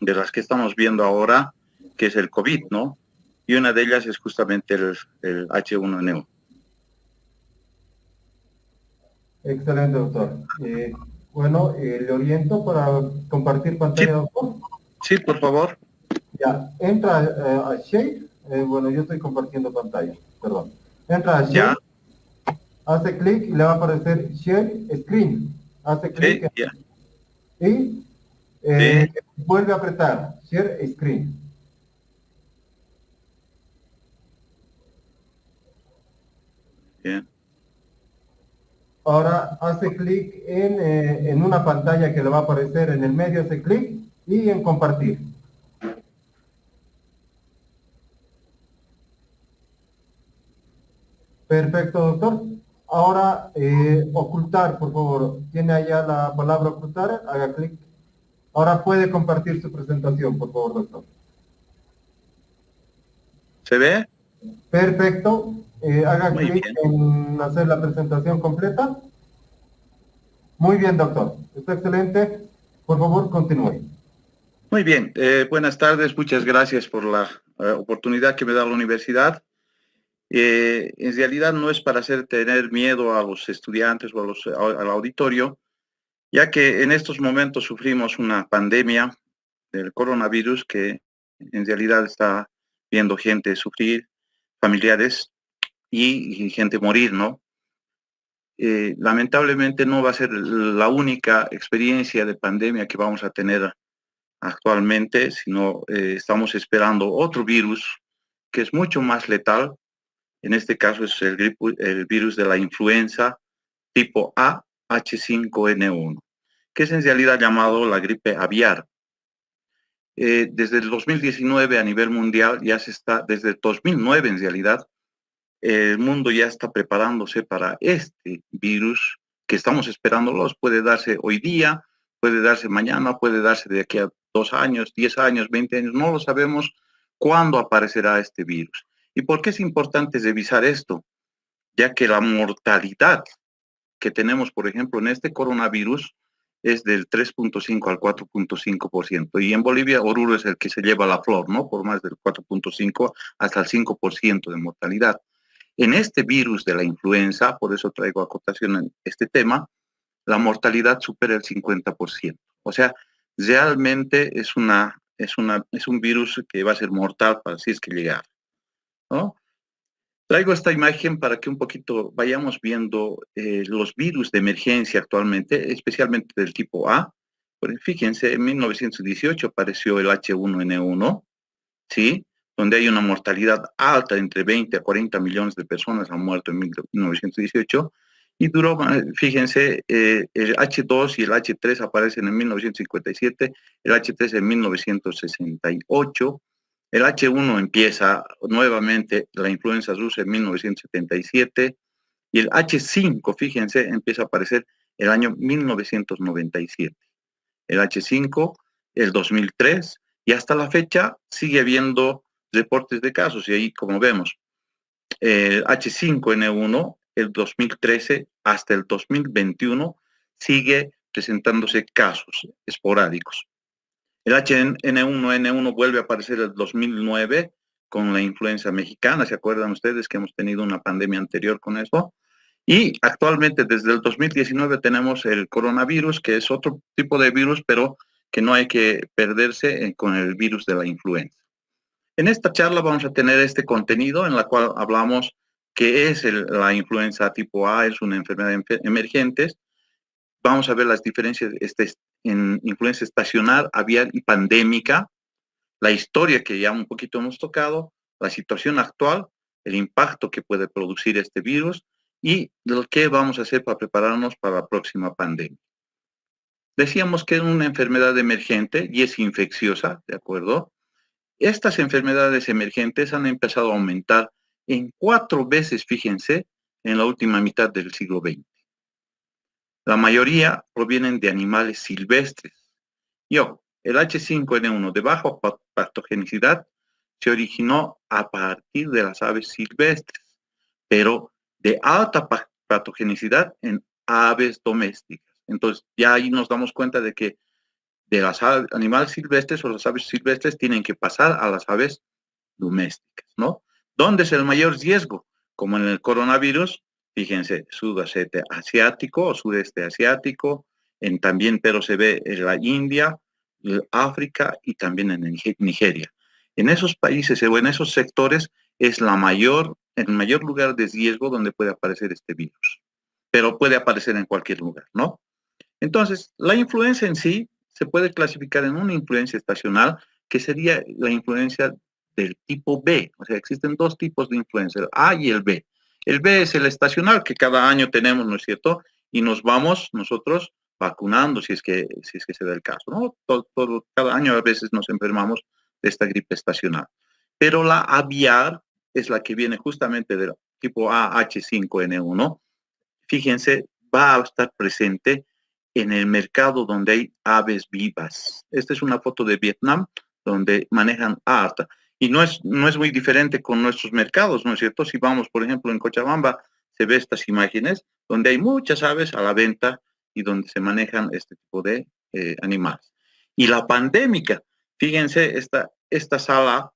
de las que estamos viendo ahora, que es el COVID, ¿no? Y una de ellas es justamente el H1N1. Excelente, doctor. Bueno, le oriento para compartir Sí, pantalla, doctor. sí, por favor. Ya, entra a Share. Bueno, yo estoy compartiendo pantalla, perdón. Entra a Ya, Share, hace clic y le va a aparecer Share Screen. Hace sí, clic ya, y sí, vuelve a apretar Share Screen. bien. Ahora hace clic en una pantalla que le va a aparecer en el medio, hace clic y en compartir. Perfecto, doctor. Ahora, ocultar, por favor. Tiene allá la palabra ocultar, haga clic. Ahora puede compartir su presentación, por favor, doctor. ¿Se ve? Perfecto. Haga Muy clic bien. en hacer la presentación completa. Muy bien, doctor. Está excelente. Por favor, continúe. Muy bien. Buenas tardes. Muchas gracias por la oportunidad que me da la universidad. En realidad no es para hacer tener miedo a los estudiantes o al auditorio, ya que en estos momentos sufrimos una pandemia del coronavirus que en realidad está viendo gente sufrir, familiares y gente morir, ¿no? Lamentablemente no va a ser la única experiencia de pandemia que vamos a tener actualmente, sino estamos esperando otro virus que es mucho más letal. En este caso es el virus de la influenza tipo A H5N1, que es en realidad llamado la gripe aviar. Desde el 2019 a nivel mundial ya se está, desde el 2009 en realidad, el mundo ya está preparándose para este virus que estamos esperándolos. Puede darse hoy día, puede darse mañana, puede darse de aquí a 2 años, 10 años, 20 años, no lo sabemos cuándo aparecerá este virus. ¿Y por qué es importante revisar esto? Ya que la mortalidad que tenemos, por ejemplo, en este coronavirus es del 3.5 al 4.5%. Y en Bolivia, Oruro es el que se lleva la flor, ¿no? Por más del 4.5 hasta el 5% de mortalidad. En este virus de la influenza, por eso traigo acotación en este tema, la mortalidad supera el 50%. O sea, realmente es un virus que va a ser mortal para si es que llegara, ¿no? Traigo esta imagen para que un poquito vayamos viendo los virus de emergencia actualmente, especialmente del tipo A. Porque fíjense, en 1918 apareció el H1N1, ¿sí? Donde hay una mortalidad alta, entre 20 a 40 millones de personas han muerto en 1918. Y duró, fíjense, el H2 y el H3 aparecen en 1957, el H3 en 1968. El H1 empieza nuevamente la influenza rusa en 1977 y el H5, fíjense, empieza a aparecer el año 1997. El H5, el 2003 y hasta la fecha sigue habiendo reportes de casos y ahí como vemos, el H5N1, el 2013 hasta el 2021 sigue presentándose casos esporádicos. El H1N1 vuelve a aparecer en el 2009 con la influenza mexicana. ¿Se acuerdan ustedes que hemos tenido una pandemia anterior con eso? Y actualmente, desde el 2019, tenemos el coronavirus, que es otro tipo de virus, pero que no hay que perderse con el virus de la influenza. En esta charla vamos a tener este contenido en la cual hablamos qué es la influenza tipo A, es una enfermedad emergente. Vamos a ver las diferencias en influencia estacional, aviar y pandémica, la historia que ya un poquito hemos tocado, la situación actual, el impacto que puede producir este virus y lo que vamos a hacer para prepararnos para la próxima pandemia. Decíamos que es una enfermedad emergente y es infecciosa, ¿de acuerdo? Estas enfermedades emergentes han empezado a aumentar en 4 veces, fíjense, en la última mitad del siglo XX. La mayoría provienen de animales silvestres. El H5N1 de baja patogenicidad se originó a partir de las aves silvestres, pero de alta patogenicidad en aves domésticas. Entonces, ya ahí nos damos cuenta de que de las animales silvestres o las aves silvestres tienen que pasar a las aves domésticas, ¿no? ¿Dónde es el mayor riesgo? Como en el coronavirus, fíjense, sudeste asiático o sudeste asiático, también, pero se ve en la India, África y también en Nigeria. En esos países o en esos sectores es el mayor lugar de riesgo donde puede aparecer este virus, pero puede aparecer en cualquier lugar, ¿no? Entonces, la influenza en sí se puede clasificar en una influencia estacional, que sería la influencia del tipo B. O sea, existen dos tipos de influenza, el A y el B. El B es el estacional que cada año tenemos, ¿no es cierto? Y nos vamos nosotros vacunando si es que se da el caso, ¿no? Cada año a veces nos enfermamos de esta gripe estacional. Pero la aviar es la que viene justamente del tipo AH5N1. Fíjense, va a estar presente en el mercado donde hay aves vivas. Esta es una foto de Vietnam donde manejan harta. Y no es muy diferente con nuestros mercados, ¿no es cierto? Si vamos, por ejemplo, en Cochabamba, se ve estas imágenes donde hay muchas aves a la venta y donde se manejan este tipo de animales. Y la pandémica, fíjense, esta sala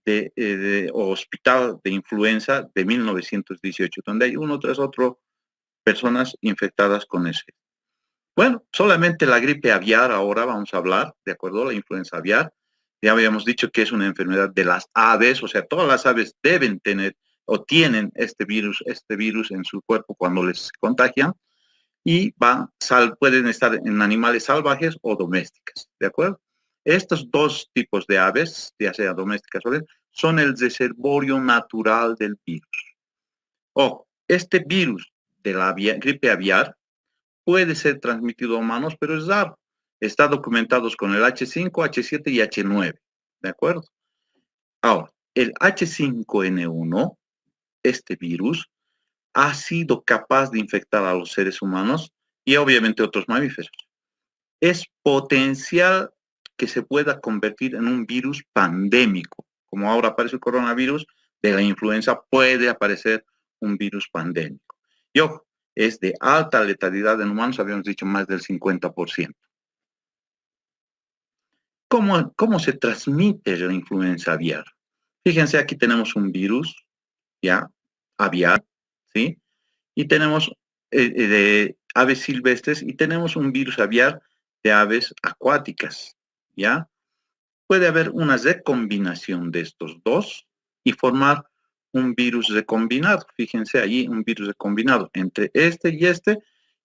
de hospital de influenza de 1918, donde hay uno tras otro personas infectadas con ese. Bueno, solamente la gripe aviar ahora vamos a hablar, ¿de acuerdo? La influenza aviar. Ya habíamos dicho que es una enfermedad de las aves, o sea, todas las aves deben tener o tienen este virus en su cuerpo cuando les contagian y pueden estar en animales salvajes o domésticas, ¿de acuerdo? Estos dos tipos de aves, ya sea domésticas o son el reservorio natural del virus. Este virus de la gripe aviar puede ser transmitido a humanos, pero es raro. Está documentado con el H5, H7 y H9, ¿de acuerdo? Ahora, el H5N1, este virus, ha sido capaz de infectar a los seres humanos y obviamente otros mamíferos. Es potencial que se pueda convertir en un virus pandémico. Como ahora aparece el coronavirus, de la influenza puede aparecer un virus pandémico. Y ojo, es de alta letalidad en humanos, habíamos dicho más del 50%. ¿Cómo se transmite la influenza aviar? Fíjense, aquí tenemos un virus, ya, aviar, ¿sí? Y tenemos de aves silvestres y tenemos un virus aviar de aves acuáticas, ¿ya? Puede haber una recombinación de estos dos y formar un virus recombinado. Fíjense allí, un virus recombinado entre este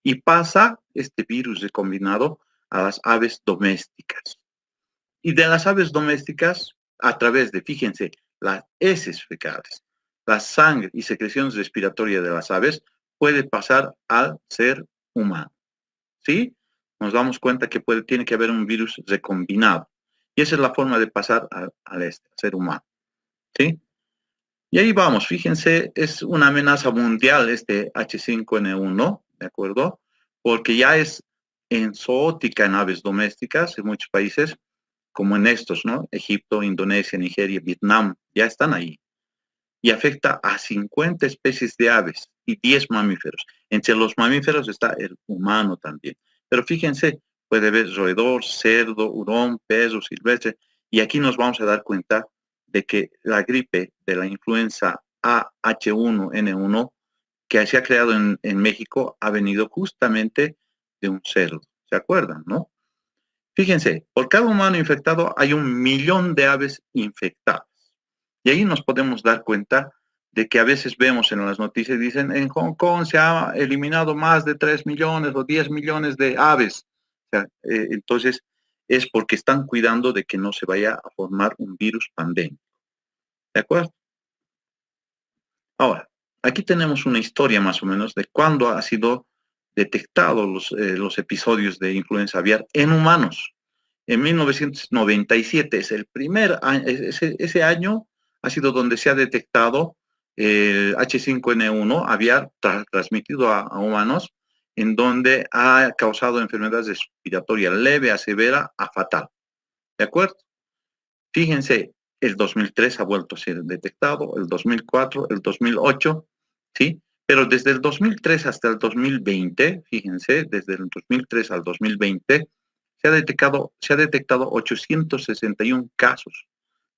y pasa este virus recombinado a las aves domésticas. Y de las aves domésticas, a través de, fíjense, las heces fecales, la sangre y secreciones respiratorias de las aves, puede pasar al ser humano. ¿Sí? Nos damos cuenta que tiene que haber un virus recombinado. Y esa es la forma de pasar al ser humano. ¿Sí? Y ahí vamos, fíjense, es una amenaza mundial este H5N1, ¿de acuerdo? Porque ya es zoótica en aves domésticas en muchos países, como en estos, ¿no? Egipto, Indonesia, Nigeria, Vietnam, ya están ahí. Y afecta a 50 especies de aves y 10 mamíferos. Entre los mamíferos está el humano también. Pero fíjense, puede haber roedor, cerdo, hurón, perro silvestre. Y aquí nos vamos a dar cuenta de que la gripe de la influenza AH1N1 que se ha creado en México ha venido justamente de un cerdo. ¿Se acuerdan, no? Fíjense, por cada humano infectado hay 1 millón de aves infectadas. Y ahí nos podemos dar cuenta de que a veces vemos en las noticias, dicen, en Hong Kong se ha eliminado más de 3 millones o 10 millones de aves. O sea, entonces, es porque están cuidando de que no se vaya a formar un virus pandémico. ¿De acuerdo? Ahora, aquí tenemos una historia más o menos de cuándo ha sido detectado los episodios de influenza aviar en humanos. En 1997 es el primer año, ese año ha sido donde se ha detectado el H5N1 aviar transmitido a humanos, en donde ha causado enfermedades respiratorias leve a severa a fatal. ¿De acuerdo? Fíjense, el 2003 ha vuelto a ser detectado, el 2004, el 2008, ¿sí? Pero desde el 2003 hasta el 2020, fíjense, desde el 2003 al 2020, se ha detectado 861 casos,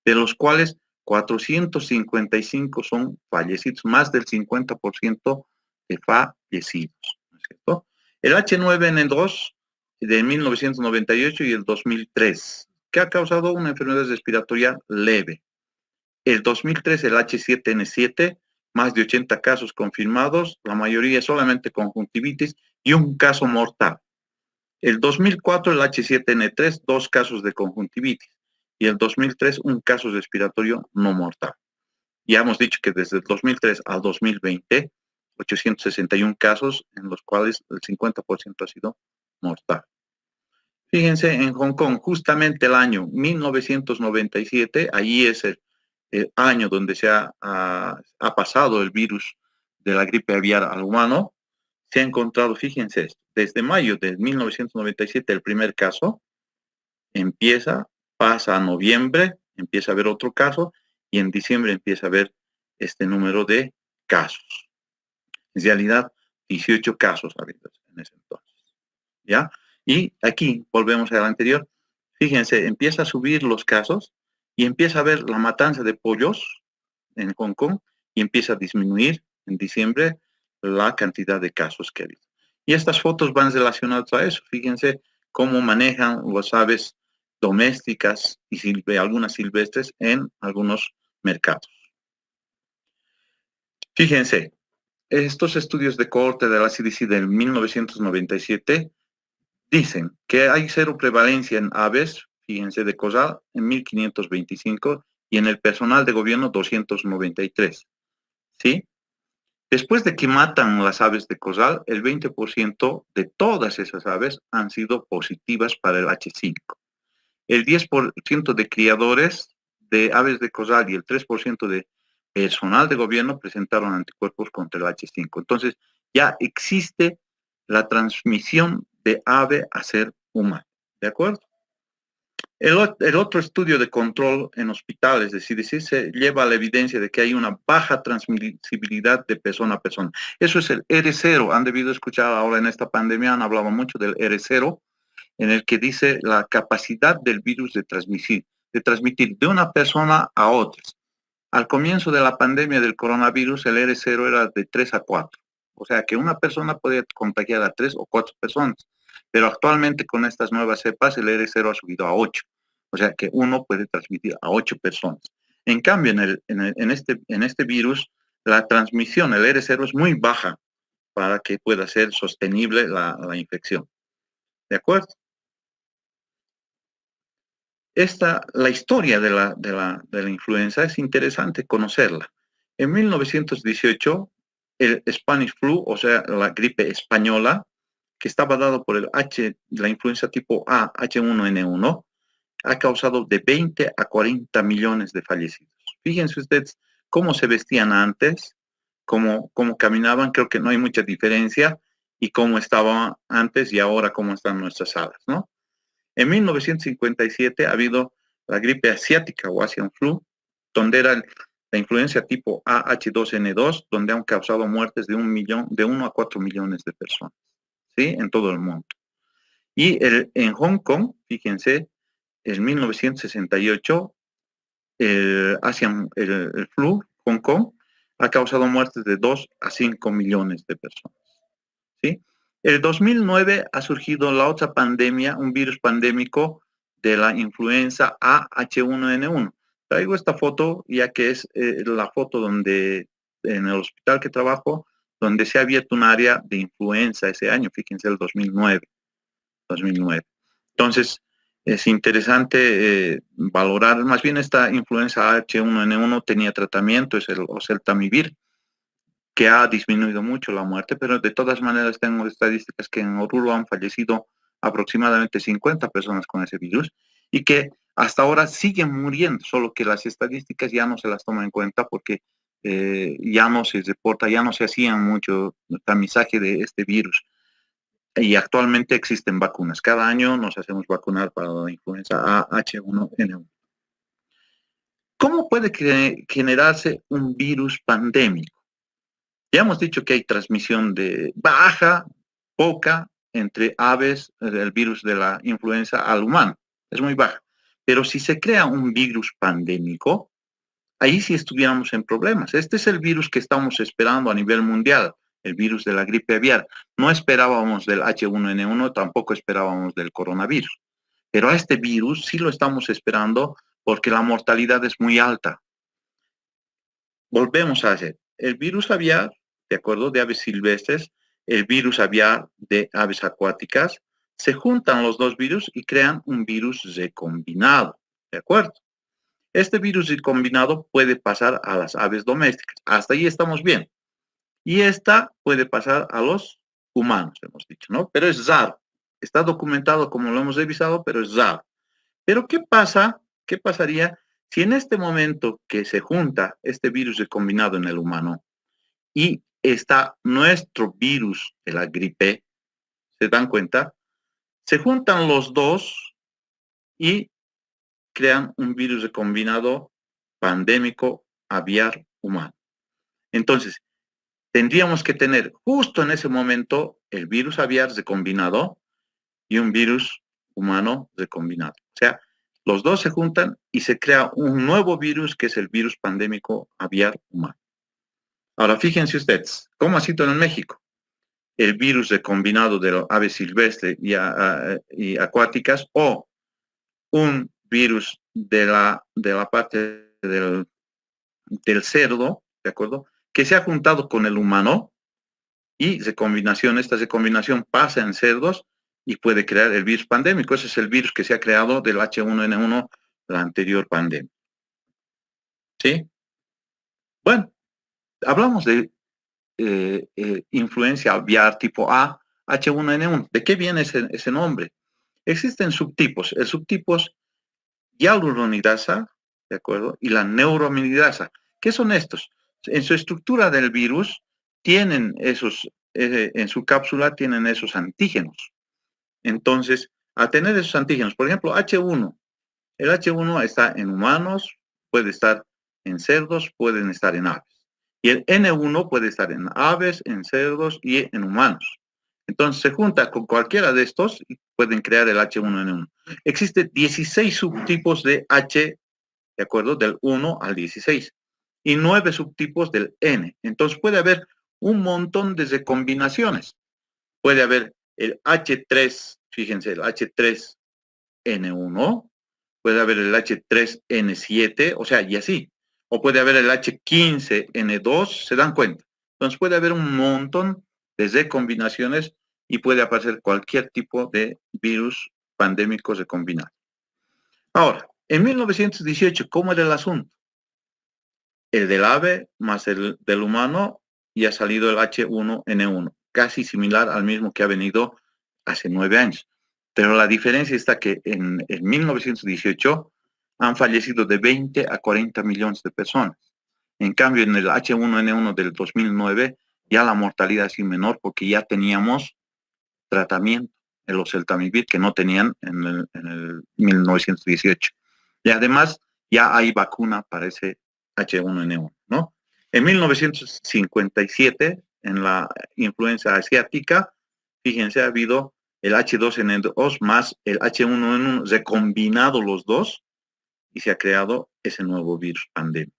de los cuales 455 son fallecidos, más del 50% de fallecidos, ¿no es cierto? El H9N2 de 1998 y el 2003, que ha causado una enfermedad respiratoria leve. El 2003, el H7N7, más de 80 casos confirmados, la mayoría solamente conjuntivitis y un caso mortal. El 2004, el H7N3, 2 casos de conjuntivitis. Y el 2003, un caso respiratorio no mortal. Ya hemos dicho que desde el 2003 al 2020, 861 casos, en los cuales el 50% ha sido mortal. Fíjense, en Hong Kong, justamente el año 1997, allí es el año donde se ha pasado el virus de la gripe aviar al humano, se ha encontrado, fíjense esto, desde mayo de 1997 el primer caso, pasa a noviembre, empieza a haber otro caso, y en diciembre empieza a haber este número de casos. En realidad, 18 casos habidos en ese entonces, ¿ya? Y aquí, volvemos al anterior, fíjense, empieza a subir los casos, y empieza a haber la matanza de pollos en Hong Kong, y empieza a disminuir en diciembre la cantidad de casos que ha habido. Y estas fotos van relacionadas a eso. Fíjense cómo manejan las aves domésticas y algunas silvestres en algunos mercados. Fíjense, estos estudios de cohorte de la CDC del 1997 dicen que hay cero prevalencia en aves, fíjense, de corral en 1525 y en el personal de gobierno 293. ¿Sí? Después de que matan las aves de corral, el 20% de todas esas aves han sido positivas para el H5. El 10% de criadores de aves de corral y el 3% de personal de gobierno presentaron anticuerpos contra el H5. Entonces, ya existe la transmisión de ave a ser humano. ¿De acuerdo? El otro estudio de control en hospitales de CDC se lleva a la evidencia de que hay una baja transmisibilidad de persona a persona. Eso es el R0. Han debido escuchar ahora en esta pandemia, han hablado mucho del R0, en el que dice la capacidad del virus de transmitir de una persona a otras. Al comienzo de la pandemia del coronavirus, el R0 era de 3 a 4. O sea que una persona podía contagiar a 3 o 4 personas. Pero actualmente con estas nuevas cepas, el R0 ha subido a 8. O sea que uno puede transmitir a 8 personas. En cambio, en este virus, la transmisión, el R0 es muy baja para que pueda ser sostenible la infección. ¿De acuerdo? La historia de la influenza es interesante conocerla. En 1918, el Spanish flu, o sea, la gripe española, que estaba dado por la influenza tipo A, H1N1, ha causado de 20 a 40 millones de fallecidos. Fíjense ustedes cómo se vestían antes, cómo caminaban, creo que no hay mucha diferencia, y cómo estaban antes y ahora cómo están nuestras salas, ¿no? En 1957 ha habido la gripe asiática o Asian flu, donde era la influencia tipo AH2N2, donde han causado muertes de 1 a 4 millones de personas, ¿sí? En todo el mundo. Y en Hong Kong, fíjense, en 1968, el flu, Hong Kong, ha causado muertes de 2 a 5 millones de personas, ¿sí? El 2009 ha surgido la otra pandemia, un virus pandémico de la influenza AH1N1. Traigo esta foto ya que es la foto donde en el hospital que trabajo, donde se ha abierto un área de influenza ese año, fíjense, el 2009. Entonces, es interesante valorar, más bien esta influenza H1N1 tenía tratamiento, es el oseltamivir, que ha disminuido mucho la muerte, pero de todas maneras tengo estadísticas que en Oruro han fallecido aproximadamente 50 personas con ese virus y que hasta ahora siguen muriendo, solo que las estadísticas ya no se las toman en cuenta porque ya no se reporta, ya no se hacían mucho tamizaje de este virus. Y actualmente existen vacunas. Cada año nos hacemos vacunar para la influenza H1N1. ¿Cómo puede generarse un virus pandémico? Ya hemos dicho que hay transmisión de baja, poca entre aves, el virus de la influenza al humano. Es muy baja. Pero si se crea un virus pandémico, ahí sí estuviéramos en problemas. Este es el virus que estamos esperando a nivel mundial, el virus de la gripe aviar. No esperábamos del H1N1, tampoco esperábamos del coronavirus. Pero a este virus sí lo estamos esperando porque la mortalidad es muy alta. Volvemos a hacer el virus aviar, de acuerdo, de aves silvestres, el virus aviar de aves acuáticas, se juntan los dos virus y crean un virus recombinado, ¿de acuerdo? Este virus recombinado puede pasar a las aves domésticas. Hasta ahí estamos bien. Y esta puede pasar a los humanos, hemos dicho, ¿no? Pero es raro. Está documentado como lo hemos revisado, pero es raro. Pero ¿qué pasa? ¿Qué pasaría si en este momento que se junta este virus recombinado en el humano y está nuestro virus de la gripe, ¿se dan cuenta? Se juntan los dos y crean un virus recombinado pandémico aviar humano. Entonces, tendríamos que tener justo en ese momento el virus aviar recombinado y un virus humano recombinado. O sea, los dos se juntan y se crea un nuevo virus que es el virus pandémico aviar humano. Ahora, fíjense ustedes, ¿cómo ha sido en México? El virus recombinado de las aves silvestres y acuáticas o un virus de la parte del cerdo, ¿de acuerdo? Que se ha juntado con el humano y esta recombinación pasa en cerdos y puede crear el virus pandémico. Ese es el virus que se ha creado del H1N1, la anterior pandemia. ¿Sí? Bueno, hablamos de influencia aviar tipo A, H1N1. ¿De qué viene ese nombre? Existen subtipos. El subtipo es hialuronidasa, ¿de acuerdo? Y la neuroaminidasa. ¿Qué son estos? En su estructura del virus tienen en su cápsula tienen esos antígenos. Entonces, al tener esos antígenos, por ejemplo, H1, el H1 está en humanos, puede estar en cerdos, pueden estar en aves. Y el N1 puede estar en aves, en cerdos y en humanos. Entonces se junta con cualquiera de estos y pueden crear el H1N1. Existen 16 subtipos de H, ¿de acuerdo? Del 1 al 16. Y 9 subtipos del N. Entonces puede haber un montón de recombinaciones. Puede haber el H3, fíjense, el H3N1, puede haber el H3N7, o sea, y así. O puede haber el H15N2, ¿se dan cuenta? Entonces puede haber un montón de recombinaciones y puede aparecer cualquier tipo de virus pandémico recombinado. Ahora, en 1918, ¿cómo era el asunto? El del ave más el del humano y ha salido el H1N1, casi similar al mismo que ha venido hace 9 años. Pero la diferencia está que en 1918 han fallecido de 20 a 40 millones de personas. En cambio, en el H1N1 del 2009 ya la mortalidad es menor porque ya teníamos tratamiento, el oseltamivir, que no tenían en el 1918. Y además ya hay vacuna para ese H1N1, ¿no? En 1957, en la influenza asiática, fíjense, ha habido el H2N2 más el H1N1 recombinado los dos y se ha creado ese nuevo virus pandémico.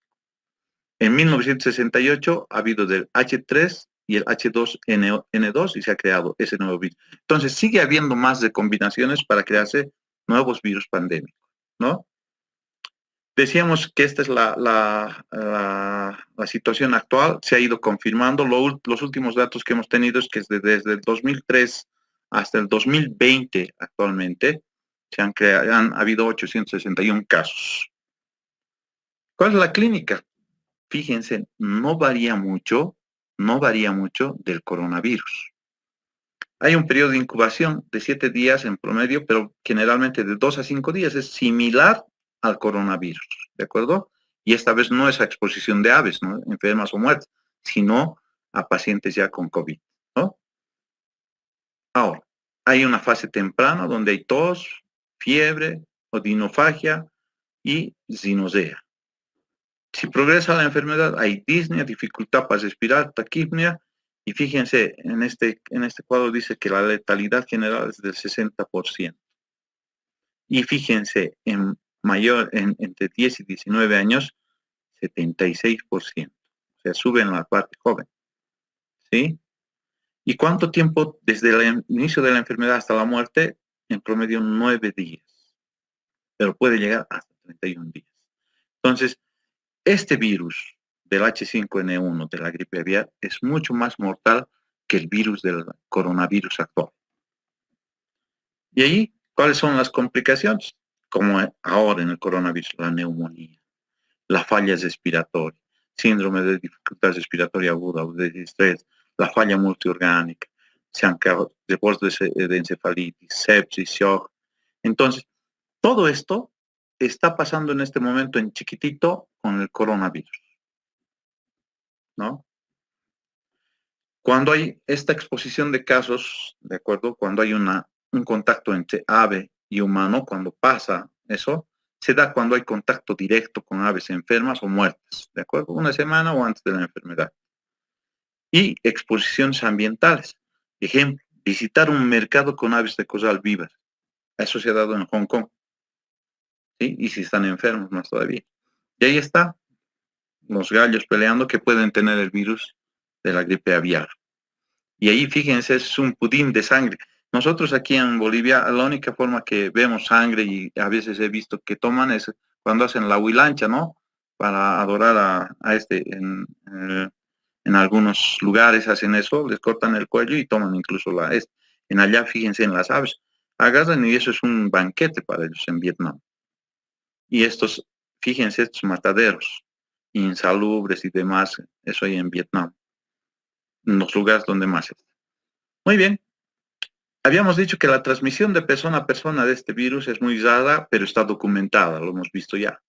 En 1968 ha habido del H3 y el H2N2 y se ha creado ese nuevo virus. Entonces sigue habiendo más recombinaciones para crearse nuevos virus pandémicos, ¿no? Decíamos que esta es la situación actual, se ha ido confirmando. Los últimos datos que hemos tenido es que desde el 2003 hasta el 2020 actualmente han habido 861 casos. ¿Cuál es la clínica? Fíjense, no varía mucho del coronavirus. Hay un periodo de incubación de 7 días en promedio, pero generalmente de 2 a 5 días. Es similar al coronavirus, ¿de acuerdo? Y esta vez no es a exposición de aves, ¿no? Enfermas o muertas, sino a pacientes ya con COVID, ¿no? Ahora, hay una fase temprana donde hay tos, fiebre, odinofagia y sinosea. Si progresa la enfermedad, hay disnea, dificultad para respirar, taquipnea Y fíjense, en este cuadro dice que la letalidad general es del 60%. Y fíjense, entre 10 y 19 años, 76%. O sea, sube en la parte joven. ¿Sí? ¿Y cuánto tiempo desde el inicio de la enfermedad hasta la muerte? En promedio 9 días. Pero puede llegar hasta 31 días. Entonces, este virus del H5N1 de la gripe aviar es mucho más mortal que el virus del coronavirus actual. Y ahí, ¿cuáles son las complicaciones? Como ahora en el coronavirus, la neumonía, la falla respiratoria, síndrome de dificultad respiratoria aguda o de estrés, la falla multiorgánica, reportes de encefalitis, sepsis, shock. Entonces, todo esto está pasando en este momento en chiquitito con el coronavirus, ¿no? Cuando hay esta exposición de casos, ¿de acuerdo? Cuando hay un contacto entre ave y humano, cuando pasa eso, se da cuando hay contacto directo con aves enfermas o muertas, ¿de acuerdo? Una semana o antes de la enfermedad. Y exposiciones ambientales. Ejemplo, visitar un mercado con aves de corral vivas. Eso se ha dado en Hong Kong. ¿Sí? Y si están enfermos más todavía. Y ahí está, los gallos peleando que pueden tener el virus de la gripe aviar. Y ahí, fíjense, es un pudín de sangre. Nosotros aquí en Bolivia, la única forma que vemos sangre y a veces he visto que toman es cuando hacen la huilancha, ¿no? Para adorar a en algunos lugares hacen eso, les cortan el cuello y toman incluso en allá, fíjense, en las aves. Agarran y eso es un banquete para ellos en Vietnam. Y estos, fíjense, estos mataderos insalubres y demás, eso hay en Vietnam, en los lugares donde más está. Muy bien. Habíamos dicho que la transmisión de persona a persona de este virus es muy rara, pero está documentada, lo hemos visto ya.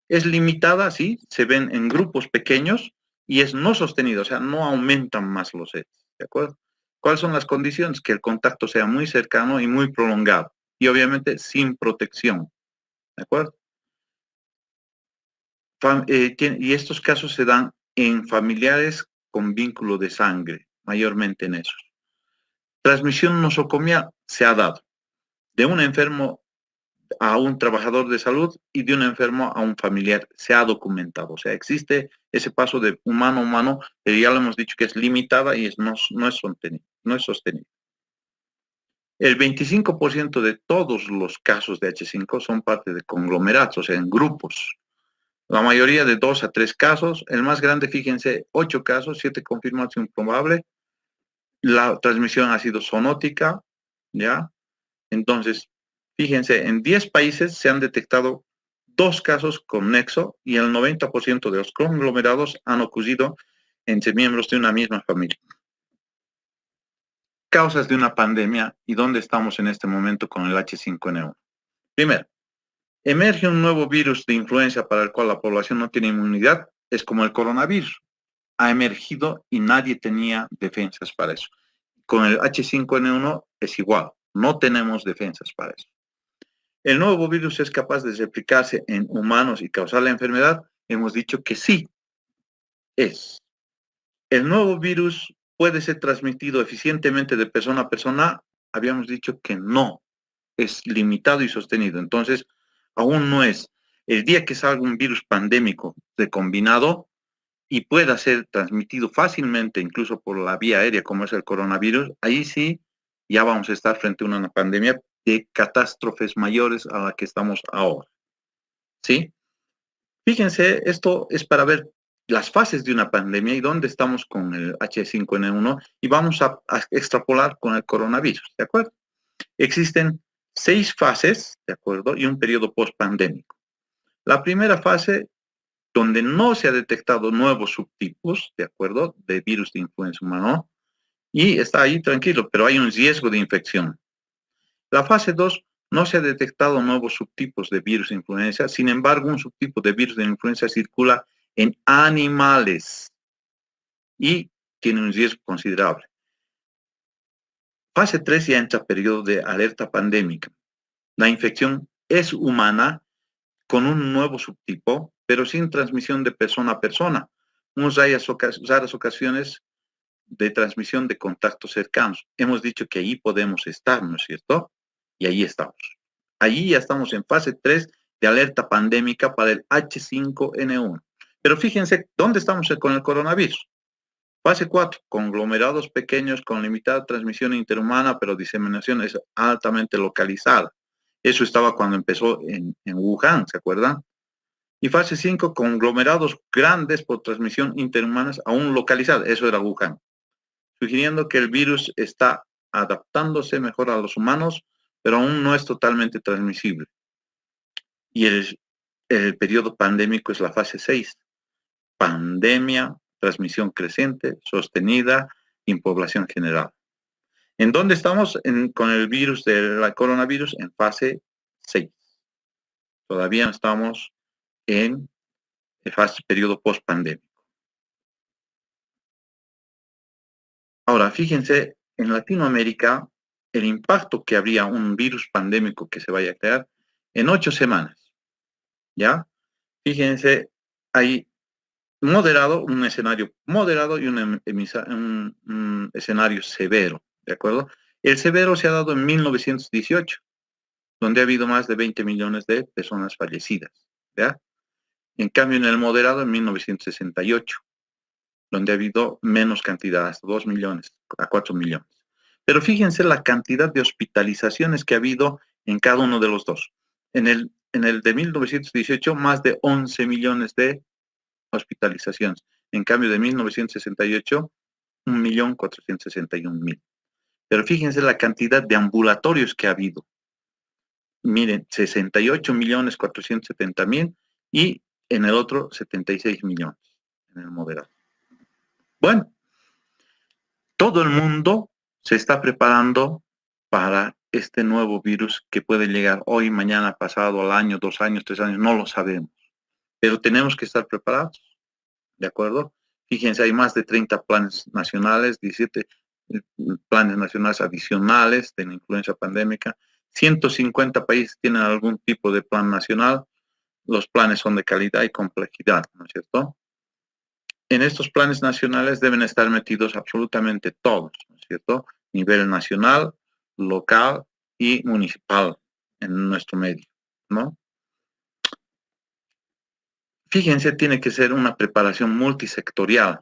Es limitada, sí, se ven en grupos pequeños y es no sostenido, o sea, no aumentan más los hechos, ¿de acuerdo? ¿Cuáles son las condiciones? Que el contacto sea muy cercano y muy prolongado y obviamente sin protección, ¿de acuerdo? Y estos casos se dan en familiares con vínculo de sangre, mayormente en esos. Transmisión nosocomial se ha dado de un enfermo a un trabajador de salud y de un enfermo a un familiar. Se ha documentado. O sea, existe ese paso de humano a humano, pero ya lo hemos dicho que es limitada y no es sostenible. El 25% de todos los casos de H5 son parte de conglomerados, o sea, en grupos. La mayoría de 2 a 3 casos. El más grande, fíjense, 8 casos, 7 confirmación probable. La transmisión ha sido zoonótica, ¿ya? Entonces, fíjense, en 10 países se han detectado 2 casos con nexo y el 90% de los conglomerados han ocurrido entre miembros de una misma familia. Causas de una pandemia y dónde estamos en este momento con el H5N1. Primero, emerge un nuevo virus de influenza para el cual la población no tiene inmunidad, es como el coronavirus. Ha emergido y nadie tenía defensas para eso. Con el H5N1 es igual, no tenemos defensas para eso. ¿El nuevo virus es capaz de replicarse en humanos y causar la enfermedad? Hemos dicho que sí, es. ¿El nuevo virus puede ser transmitido eficientemente de persona a persona? Habíamos dicho que no, es limitado y sostenido. Entonces, aún no es. El día que salga un virus pandémico recombinado y pueda ser transmitido fácilmente, incluso por la vía aérea, como es el coronavirus, ahí sí ya vamos a estar frente a una pandemia de catástrofes mayores a la que estamos ahora. ¿Sí? Fíjense, esto es para ver las fases de una pandemia y dónde estamos con el H5N1 y vamos a extrapolar con el coronavirus, ¿de acuerdo? Existen 6 fases, ¿de acuerdo? Y un periodo post-pandémico. La primera fase, donde no se ha detectado nuevos subtipos, ¿de acuerdo? De virus de influenza humano, y está ahí tranquilo, pero hay un riesgo de infección. La fase 2 no se ha detectado nuevos subtipos de virus de influenza, sin embargo, un subtipo de virus de influenza circula en animales y tiene un riesgo considerable. Fase 3 ya entra periodo de alerta pandémica. La infección es humana con un nuevo subtipo, pero sin transmisión de persona a persona. En raras ocasiones de transmisión de contactos cercanos. Hemos dicho que ahí podemos estar, ¿no es cierto? Y ahí estamos. Allí ya estamos en fase 3 de alerta pandémica para el H5N1. Pero fíjense, ¿dónde estamos con el coronavirus? Fase 4, conglomerados pequeños con limitada transmisión interhumana, pero diseminación es altamente localizada. Eso estaba cuando empezó en Wuhan, ¿se acuerdan? Y fase 5, conglomerados grandes por transmisión interhumana aún localizada. Eso era Wuhan. Sugiriendo que el virus está adaptándose mejor a los humanos, pero aún no es totalmente transmisible. Y el periodo pandémico es la fase 6. Pandemia, transmisión creciente, sostenida en población general. ¿En dónde estamos con el virus del coronavirus? En fase 6. Todavía no estamos en el periodo post-pandémico. Ahora, fíjense, en Latinoamérica, el impacto que habría un virus pandémico que se vaya a crear en 8 semanas, ¿ya? Fíjense, hay un escenario moderado y un escenario severo, ¿de acuerdo? El severo se ha dado en 1918, donde ha habido más de 20 millones de personas fallecidas, ¿ya? En cambio, en el moderado, en 1968, donde ha habido menos cantidad, hasta 2 millones a 4 millones. Pero fíjense la cantidad de hospitalizaciones que ha habido en cada uno de los dos. En el de 1918, más de 11 millones de hospitalizaciones. En cambio, de 1968, 1.461.000. Pero fíjense la cantidad de ambulatorios que ha habido. Miren, 68.470.000 y en el otro 76 millones, en el moderado. Bueno, todo el mundo se está preparando para este nuevo virus que puede llegar hoy, mañana, pasado, al año, 2 años, 3 años, no lo sabemos. Pero tenemos que estar preparados, ¿de acuerdo? Fíjense, hay más de 30 planes nacionales, 17 planes nacionales adicionales de la influencia pandémica. 150 países tienen algún tipo de plan nacional. Los planes son de calidad y complejidad, ¿no es cierto? En estos planes nacionales deben estar metidos absolutamente todos, ¿no es cierto? Nivel nacional, local y municipal en nuestro medio, ¿no? Fíjense, tiene que ser una preparación multisectorial.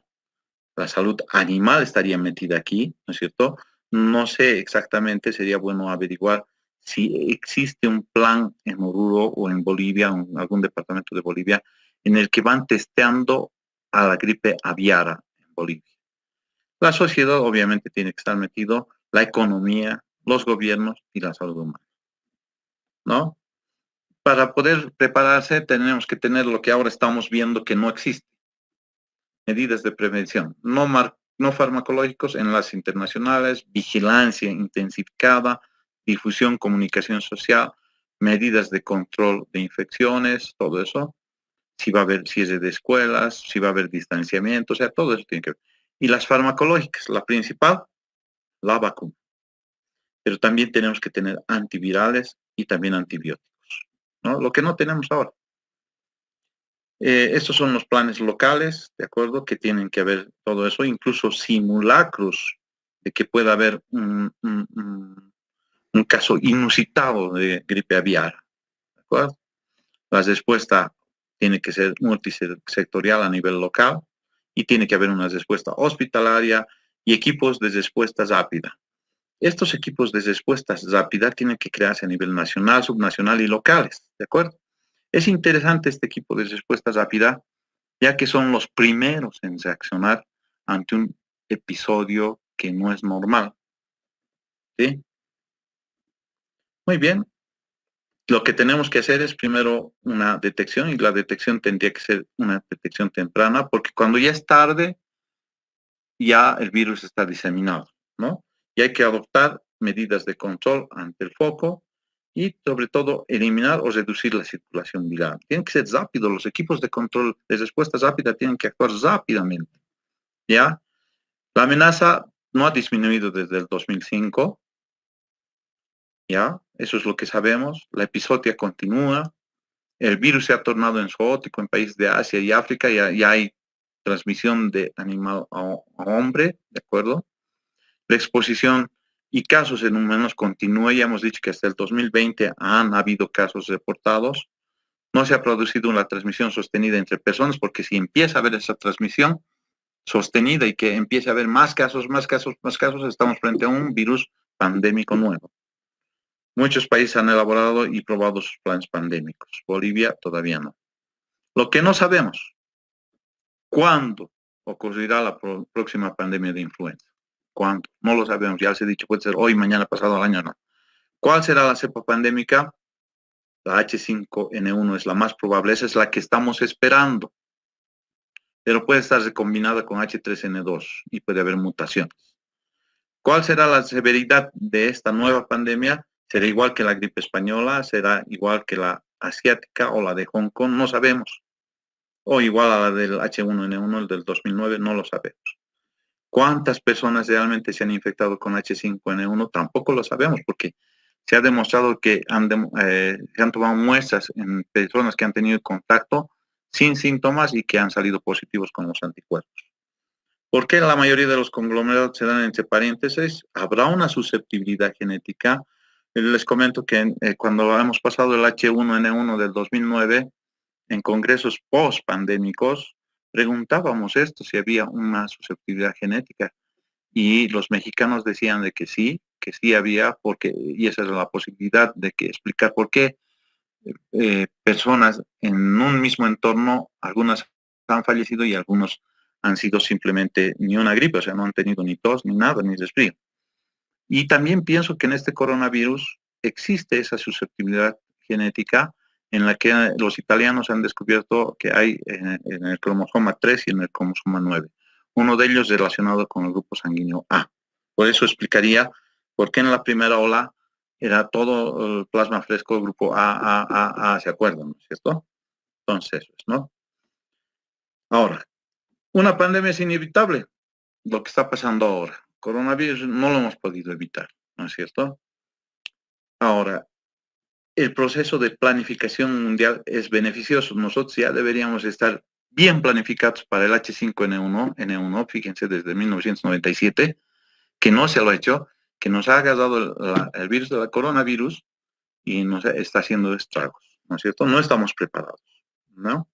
La salud animal estaría metida aquí, ¿no es cierto? No sé exactamente, sería bueno averiguar si existe un plan en Oruro o en Bolivia, en algún departamento de Bolivia, en el que van testeando a la gripe aviar en Bolivia. La sociedad obviamente tiene que estar metido, la economía, los gobiernos y la salud humana, ¿no? Para poder prepararse tenemos que tener lo que ahora estamos viendo que no existe. Medidas de prevención, no farmacológicos, enlaces internacionales, vigilancia intensificada, difusión, comunicación social, medidas de control de infecciones, todo eso. Si va a haber cierre de escuelas, si va a haber distanciamiento, o sea, todo eso tiene que ver. Y las farmacológicas, la principal, la vacuna. Pero también tenemos que tener antivirales y también antibióticos, ¿no? Lo que no tenemos ahora. Estos son los planes locales, ¿de acuerdo? Que tienen que haber todo eso, incluso simulacros de que pueda haber un caso inusitado de gripe aviar, ¿de acuerdo? La respuesta tiene que ser multisectorial a nivel local y tiene que haber una respuesta hospitalaria y equipos de respuesta rápida. Estos equipos de respuesta rápida tienen que crearse a nivel nacional, subnacional y locales, ¿de acuerdo? Es interesante este equipo de respuesta rápida, ya que son los primeros en reaccionar ante un episodio que no es normal. ¿Sí? Muy bien. Lo que tenemos que hacer es primero una detección y la detección tendría que ser una detección temprana porque cuando ya es tarde, ya el virus está diseminado, ¿no? Y hay que adoptar medidas de control ante el foco y sobre todo eliminar o reducir la circulación viral. Tienen que ser rápidos, los equipos de control de respuesta rápida tienen que actuar rápidamente, ¿ya? La amenaza no ha disminuido desde el 2005, ¿ya? Eso es lo que sabemos. La epizotia continúa. El virus se ha tornado en zoótico en países de Asia y África. Ya hay transmisión de animal a hombre, ¿de acuerdo? La exposición y casos en humanos continúa. Ya hemos dicho que hasta el 2020 han habido casos reportados. No se ha producido una transmisión sostenida entre personas, porque si empieza a haber esa transmisión sostenida y que empiece a haber más casos, estamos frente a un virus pandémico nuevo. Muchos países han elaborado y probado sus planes pandémicos. Bolivia todavía no. Lo que no sabemos, ¿cuándo ocurrirá la próxima pandemia de influenza? ¿Cuándo? No lo sabemos, ya les he dicho, puede ser hoy, mañana, pasado al año, no. ¿Cuál será la cepa pandémica? La H5N1 es la más probable, esa es la que estamos esperando, pero puede estar recombinada con H3N2 y puede haber mutaciones. ¿Cuál será la severidad de esta nueva pandemia? ¿Será igual que la gripe española? ¿Será igual que la asiática o la de Hong Kong? No sabemos. O igual a la del H1N1, el del 2009, no lo sabemos. ¿Cuántas personas realmente se han infectado con H5N1? Tampoco lo sabemos, porque se ha demostrado que se han tomado muestras en personas que han tenido contacto sin síntomas y que han salido positivos con los anticuerpos. ¿Por qué la mayoría de los conglomerados se dan entre paréntesis? ¿Habrá una susceptibilidad genética? Les comento que cuando hemos pasado el H1N1 del 2009, en congresos post-pandémicos, preguntábamos esto, si había una susceptibilidad genética. Y los mexicanos decían de que sí había, porque, y esa es la posibilidad de que explicar por qué personas en un mismo entorno, algunas han fallecido y algunos han sido simplemente ni una gripe, o sea, no han tenido ni tos, ni nada, ni resfrío. Y también pienso que en este coronavirus existe esa susceptibilidad genética en la que los italianos han descubierto que hay en el cromosoma 3 y en el cromosoma 9. Uno de ellos relacionado con el grupo sanguíneo A. Por eso explicaría por qué en la primera ola era todo el plasma fresco grupo A, ¿se acuerdan? ¿No es cierto? Entonces, ¿no? Ahora, una pandemia es inevitable, lo que está pasando ahora. Coronavirus no lo hemos podido evitar, ¿no es cierto? Ahora, el proceso de planificación mundial es beneficioso. Nosotros ya deberíamos estar bien planificados para el H5N1, fíjense, desde 1997, que no se lo ha hecho, que nos ha agarrado el virus del coronavirus y nos está haciendo estragos, ¿no es cierto? No estamos preparados, ¿no?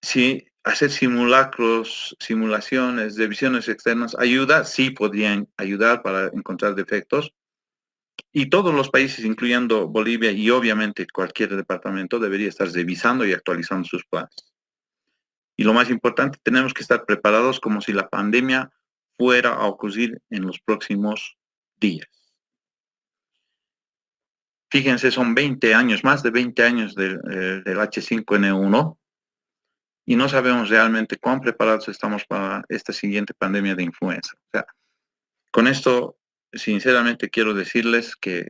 Si hacer simulacros, simulaciones de visiones externas ayuda, sí podrían ayudar para encontrar defectos. Y todos los países, incluyendo Bolivia y obviamente cualquier departamento, debería estar revisando y actualizando sus planes. Y lo más importante, tenemos que estar preparados como si la pandemia fuera a ocurrir en los próximos días. Fíjense, son 20 años, más de 20 años del H5N1 y no sabemos realmente cuán preparados estamos para esta siguiente pandemia de influenza. O sea, con esto, sinceramente quiero decirles que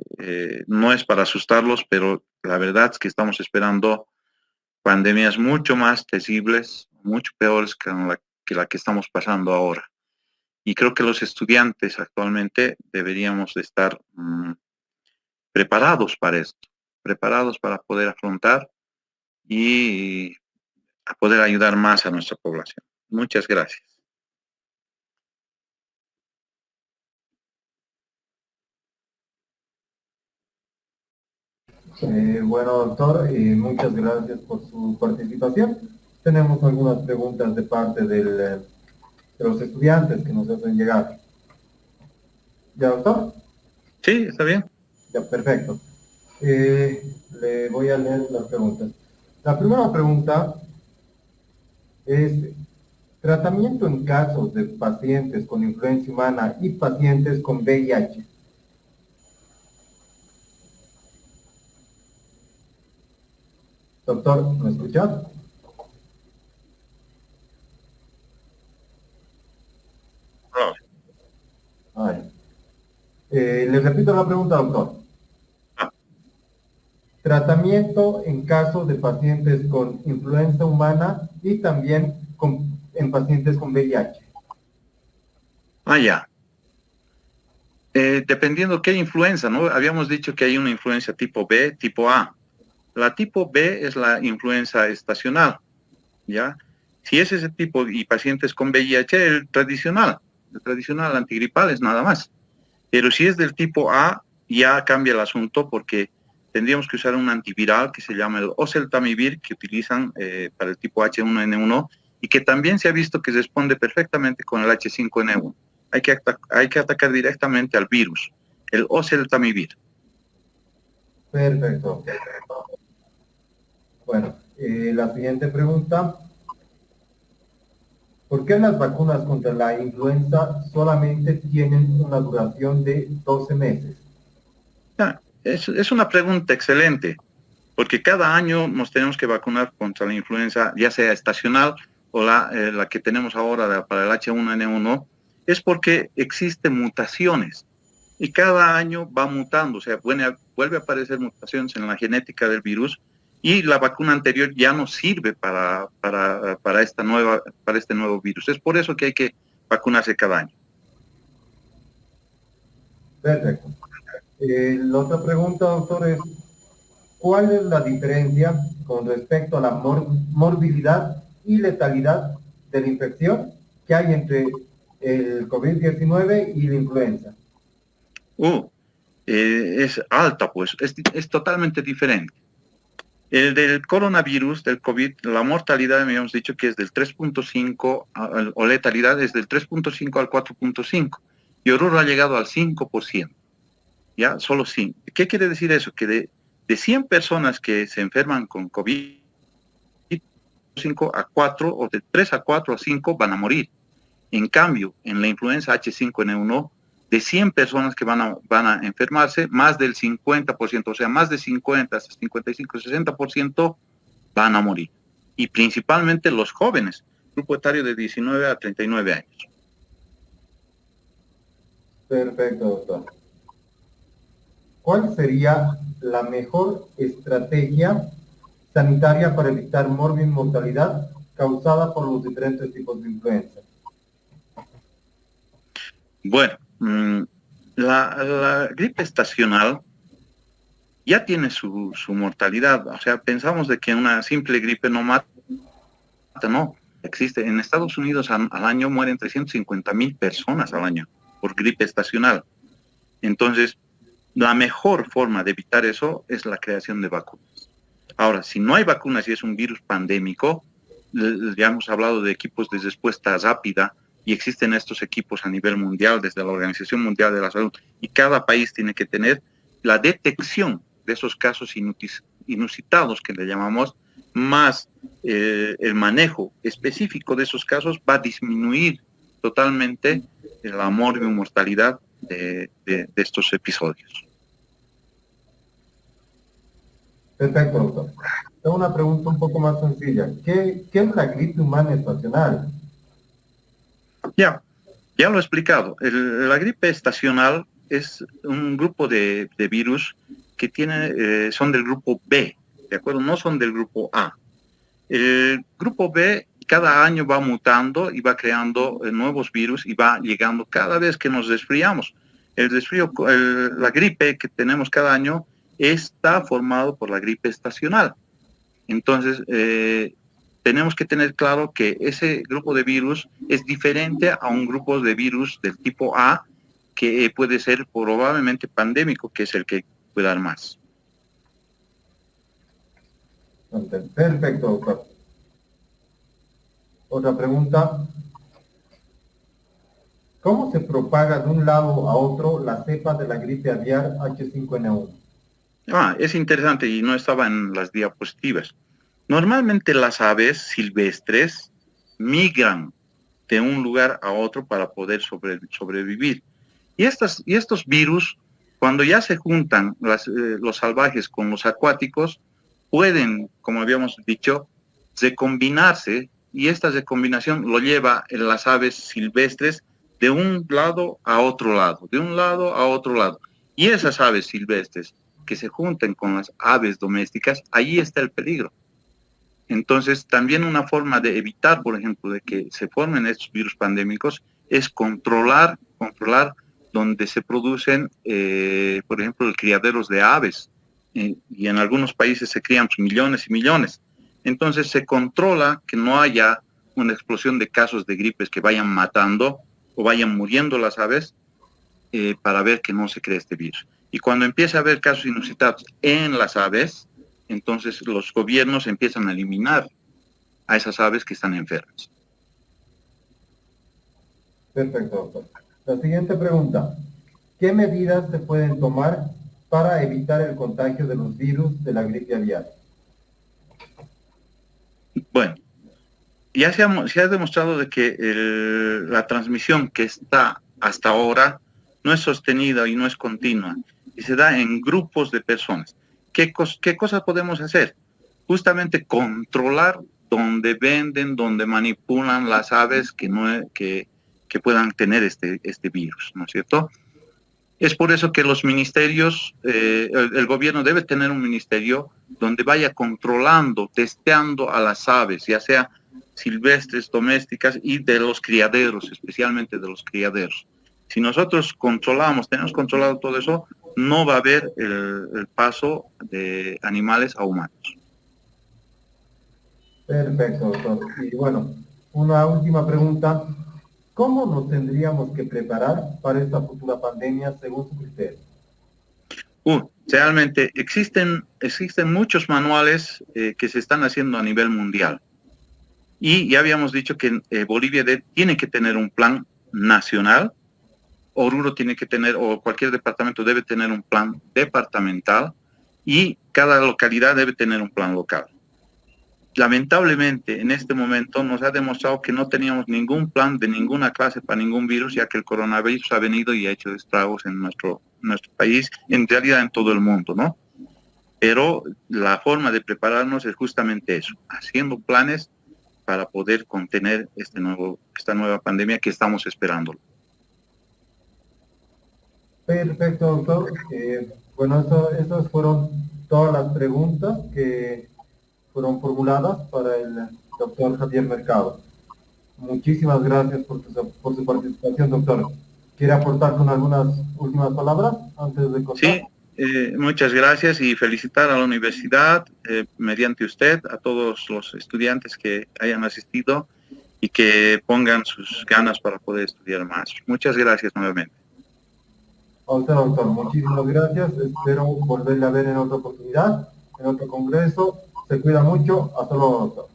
no es para asustarlos, pero la verdad es que estamos esperando pandemias mucho más terribles, mucho peores que la que estamos pasando ahora. Y creo que los estudiantes actualmente deberíamos de estar preparados para esto, preparados para poder afrontar y a poder ayudar más a nuestra población. Muchas gracias. Bueno, doctor, muchas gracias por su participación. Tenemos algunas preguntas de parte de los estudiantes que nos hacen llegar. ¿Ya, doctor? Sí, está bien. Ya, perfecto. Le voy a leer las preguntas. La primera pregunta es, tratamiento en casos de pacientes con influencia humana y pacientes con VIH. Doctor, ¿me escucha? No. Le repito la pregunta, doctor. Ah. Tratamiento en casos de pacientes con influenza humana y también en pacientes con VIH. Ya. Dependiendo qué influenza, ¿no? Habíamos dicho que hay una influenza tipo B, tipo A. La tipo B es la influenza estacional, ¿ya? Si es ese tipo y pacientes con VIH, el tradicional antigripal es nada más. Pero si es del tipo A, ya cambia el asunto porque tendríamos que usar un antiviral que se llama el oseltamivir, que utilizan para el tipo H1N1 y que también se ha visto que responde perfectamente con el H5N1. Hay que atacar directamente al virus, el oseltamivir. Perfecto. Bueno, la siguiente pregunta. ¿Por qué las vacunas contra la influenza solamente tienen una duración de 12 meses? Es una pregunta excelente, porque cada año nos tenemos que vacunar contra la influenza, ya sea estacional o la que tenemos ahora para el H1N1, es porque existen mutaciones y cada año va mutando, o sea, vuelve a aparecer mutaciones en la genética del virus y la vacuna anterior ya no sirve para este nuevo virus. Es por eso que hay que vacunarse cada año. Perfecto. La otra pregunta, doctor, es ¿cuál es la diferencia con respecto a la morbilidad y letalidad de la infección que hay entre el COVID-19 y la influenza? Es alta, pues, es totalmente diferente. El del coronavirus, del COVID, la mortalidad, habíamos dicho que es del 3.5, o letalidad es del 3.5 al 4.5, y Oruro ha llegado al 5%, ¿ya? Solo 5. ¿Qué quiere decir eso? Que de 100 personas que se enferman con COVID, 5 a 4, o de 3 a 4 a 5 van a morir. En cambio, en la influenza H5N1, de 100 personas que van a enfermarse, más del 50%, o sea, más de 50, 55, 60% van a morir. Y principalmente los jóvenes, grupo etario de 19 a 39 años. Perfecto, doctor. ¿Cuál sería la mejor estrategia sanitaria para evitar mortalidad causada por los diferentes tipos de influenza? Bueno, la gripe estacional ya tiene su mortalidad. O sea, pensamos de que una simple gripe no mata, no. Existe. En Estados Unidos al año mueren 350,000 personas al año por gripe estacional. Entonces, la mejor forma de evitar eso es la creación de vacunas. Ahora, si no hay vacunas y es un virus pandémico, ya hemos hablado de equipos de respuesta rápida, y existen estos equipos a nivel mundial, desde la Organización Mundial de la Salud, y cada país tiene que tener la detección de esos casos inusitados, que le llamamos, más el manejo específico de esos casos va a disminuir totalmente la mortalidad de estos episodios. Perfecto, doctor. Tengo una pregunta un poco más sencilla. ¿Qué es la gripe humana estacional? Ya lo he explicado. La gripe estacional es un grupo de virus que son del grupo B, ¿de acuerdo? No son del grupo A. El grupo B cada año va mutando y va creando nuevos virus y va llegando cada vez que nos resfriamos. La gripe que tenemos cada año está formado por la gripe estacional. Entonces, tenemos que tener claro que ese grupo de virus es diferente a un grupo de virus del tipo A, que puede ser probablemente pandémico, que es el que puede dar más. Perfecto, doctor. Otra pregunta. ¿Cómo se propaga de un lado a otro la cepa de la gripe aviar H5N1? Es interesante y no estaba en las diapositivas. Normalmente las aves silvestres migran de un lugar a otro para poder sobrevivir. Y estos virus, cuando ya se juntan los salvajes con los acuáticos, pueden, como habíamos dicho, recombinarse, y esta recombinación lo lleva en las aves silvestres de un lado a otro lado, de un lado a otro lado. Y esas aves silvestres que se junten con las aves domésticas, ahí está el peligro. Entonces, también una forma de evitar, por ejemplo, de que se formen estos virus pandémicos es controlar donde se producen, por ejemplo, criaderos de aves. Y en algunos países se crían millones y millones. Entonces, se controla que no haya una explosión de casos de gripes que vayan matando o vayan muriendo las aves para ver que no se cree este virus. Y cuando empieza a haber casos inusitados en las aves, entonces los gobiernos empiezan a eliminar a esas aves que están enfermas. Perfecto, doctor. La siguiente pregunta. ¿Qué medidas se pueden tomar para evitar el contagio de los virus de la gripe aviar? Bueno, ya se ha demostrado de que la transmisión que está hasta ahora no es sostenida y no es continua, y se da en grupos de personas. ¿Qué cosas podemos hacer? Justamente controlar donde venden, donde manipulan las aves que puedan tener este virus, ¿no es cierto? Es por eso que los ministerios, el gobierno debe tener un ministerio donde vaya controlando, testeando a las aves, ya sea silvestres, domésticas y de los criaderos, especialmente de los criaderos. Si nosotros tenemos controlado todo eso, no va a haber el paso de animales a humanos. Perfecto, doctor. Y bueno, una última pregunta. ¿Cómo nos tendríamos que preparar para esta futura pandemia según su criterio? Realmente existen muchos manuales que se están haciendo a nivel mundial. Y ya habíamos dicho que Bolivia tiene que tener un plan nacional, Oruro tiene que tener, o cualquier departamento debe tener un plan departamental, y cada localidad debe tener un plan local. Lamentablemente, en este momento nos ha demostrado que no teníamos ningún plan de ninguna clase para ningún virus, ya que el coronavirus ha venido y ha hecho estragos en nuestro país, en realidad en todo el mundo, ¿no? Pero la forma de prepararnos es justamente eso, haciendo planes para poder contener esta nueva pandemia que estamos esperando. Perfecto, doctor. Bueno, esas fueron todas las preguntas que fueron formuladas para el doctor Javier Mercado. Muchísimas gracias por su participación, doctor. ¿Quiere aportar con algunas últimas palabras antes de contar? Sí, muchas gracias y felicitar a la universidad, mediante usted, a todos los estudiantes que hayan asistido y que pongan sus ganas para poder estudiar más. Muchas gracias nuevamente. A usted, doctor, muchísimas gracias. Espero volverle a ver en otra oportunidad, en otro congreso. Se cuida mucho. Hasta luego, doctor.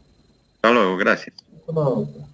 Hasta luego, gracias. Hasta luego, doctor.